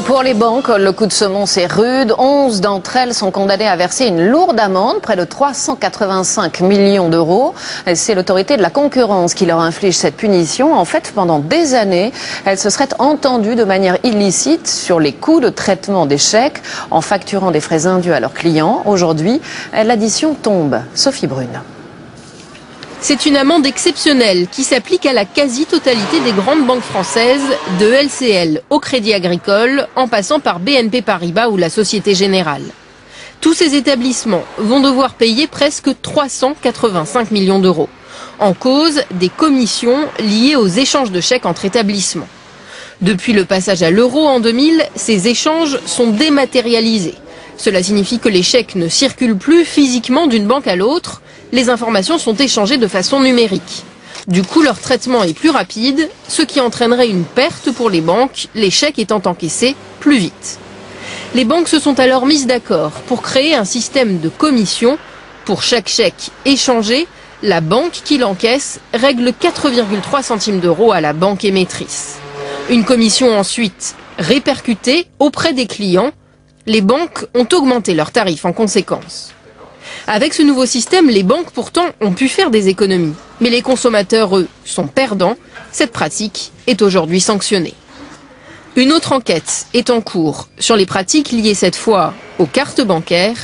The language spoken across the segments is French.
Pour les banques, le coup de semonce est rude. 11 d'entre elles sont condamnées à verser une lourde amende, près de 385 millions d'euros. C'est l'autorité de la concurrence qui leur inflige cette punition. En fait, pendant des années, elles se seraient entendues de manière illicite sur les coûts de traitement des chèques en facturant des frais indus à leurs clients. Aujourd'hui, l'addition tombe. Sophie Brune. C'est une amende exceptionnelle qui s'applique à la quasi-totalité des grandes banques françaises, de LCL au Crédit Agricole, en passant par BNP Paribas ou la Société Générale. Tous ces établissements vont devoir payer presque 385 millions d'euros. En cause, des commissions liées aux échanges de chèques entre établissements. Depuis le passage à l'euro en 2000, ces échanges sont dématérialisés. Cela signifie que les chèques ne circulent plus physiquement d'une banque à l'autre. Les informations sont échangées de façon numérique. Du coup, leur traitement est plus rapide, ce qui entraînerait une perte pour les banques, les chèques étant encaissés plus vite. Les banques se sont alors mises d'accord pour créer un système de commission. Pour chaque chèque échangé, la banque qui l'encaisse règle 4,3 centimes d'euros à la banque émettrice. Une commission ensuite répercutée auprès des clients. Les banques ont augmenté leurs tarifs en conséquence. Avec ce nouveau système, les banques pourtant ont pu faire des économies. Mais les consommateurs, eux, sont perdants. Cette pratique est aujourd'hui sanctionnée. Une autre enquête est en cours sur les pratiques liées cette fois aux cartes bancaires.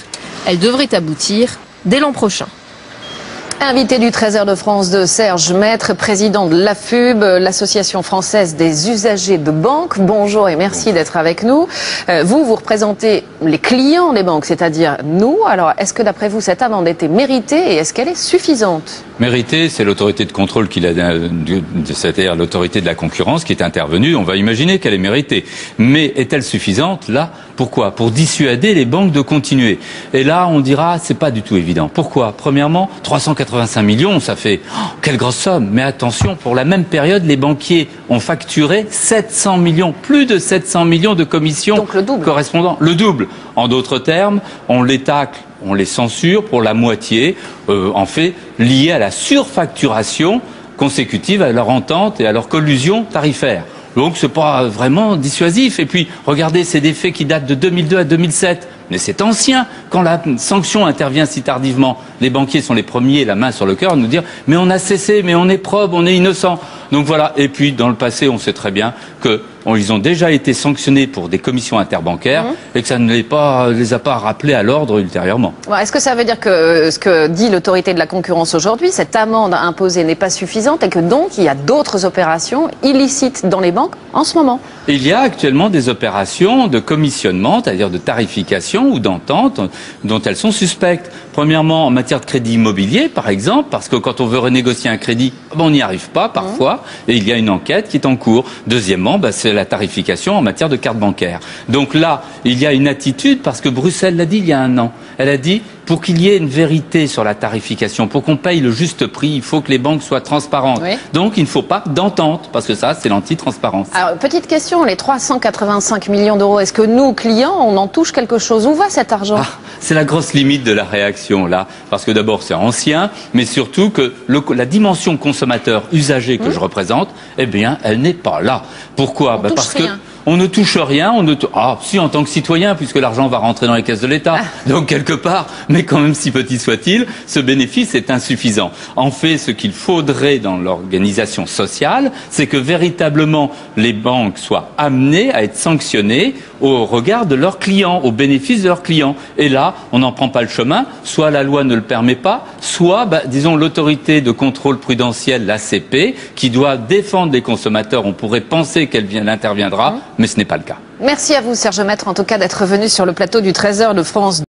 Elle devrait aboutir dès l'an prochain. Invité du Trésor de France de Serge Maître, président de l'AFUB, l'Association française des usagers de banque. Bonjour et merci d'être avec nous. Vous représentez les clients des banques, c'est-à-dire nous. Alors, est-ce que d'après vous, cette amende était méritée et est-ce qu'elle est suffisante ? Méritée, c'est l'autorité de contrôle c'est-à-dire l'autorité de la concurrence qui est intervenue. On va imaginer qu'elle est méritée. Mais est-elle suffisante ? Là, pourquoi ? Pour dissuader les banques de continuer. Et là, on dira, c'est pas du tout évident. Pourquoi ? Premièrement, 385 millions, ça fait quelle grosse somme. Mais attention, pour la même période, les banquiers ont facturé 700 millions, plus de 700 millions de commissions. Donc le double. Correspondant. Le double. En d'autres termes, on les tacle, on les censure pour la moitié, en fait, liée à la surfacturation consécutive à leur entente et à leur collusion tarifaire. Donc c'est pas vraiment dissuasif. Et puis, regardez, c'est des faits qui datent de 2002 à 2007. Mais c'est ancien. Quand la sanction intervient si tardivement, les banquiers sont les premiers, la main sur le cœur, à nous dire « mais on a cessé, mais on est probe, on est innocent ». Donc voilà. Et puis, dans le passé, on sait très bien qu'ils ont déjà été sanctionnés pour des commissions interbancaires et que ça ne les a pas rappelés à l'ordre ultérieurement. Est-ce que ça veut dire que ce que dit l'autorité de la concurrence aujourd'hui, cette amende imposée n'est pas suffisante et que donc il y a d'autres opérations illicites dans les banques en ce moment ? Il y a actuellement des opérations de commissionnement, c'est-à-dire de tarification ou d'entente dont elles sont suspectes. Premièrement, en matière de crédit immobilier, par exemple, parce que quand on veut renégocier un crédit, on n'y arrive pas parfois, et il y a une enquête qui est en cours. Deuxièmement, c'est la tarification en matière de carte bancaire. Donc là, il y a une attitude, parce que Bruxelles l'a dit il y a un an. Elle a dit, pour qu'il y ait une vérité sur la tarification, pour qu'on paye le juste prix, il faut que les banques soient transparentes. Oui. Donc il ne faut pas d'entente, parce que ça, c'est l'anti-transparence. Alors, petite question, les 385 millions d'euros, est-ce que nous, clients, on en touche quelque chose ? Où va cet argent ? C'est la grosse limite de la réaction, là. Parce que d'abord, c'est ancien, mais surtout que la dimension consommateur-usager que je représente, eh bien, elle n'est pas là. Pourquoi ? Parce que on ne touche rien, si, en tant que citoyen, puisque l'argent va rentrer dans les caisses de l'État. Donc, quelque part, mais quand même si petit soit-il, ce bénéfice est insuffisant. En fait, ce qu'il faudrait dans l'organisation sociale, c'est que véritablement les banques soient amenées à être sanctionnées au regard de leurs clients, au bénéfice de leurs clients. Et là, on n'en prend pas le chemin. Soit la loi ne le permet pas, soit, disons, l'autorité de contrôle prudentiel, l'ACP, qui doit défendre les consommateurs. On pourrait penser qu'elle interviendra, mais ce n'est pas le cas. Merci à vous, Serge Maître, en tout cas, d'être venu sur le plateau du Trésor de France.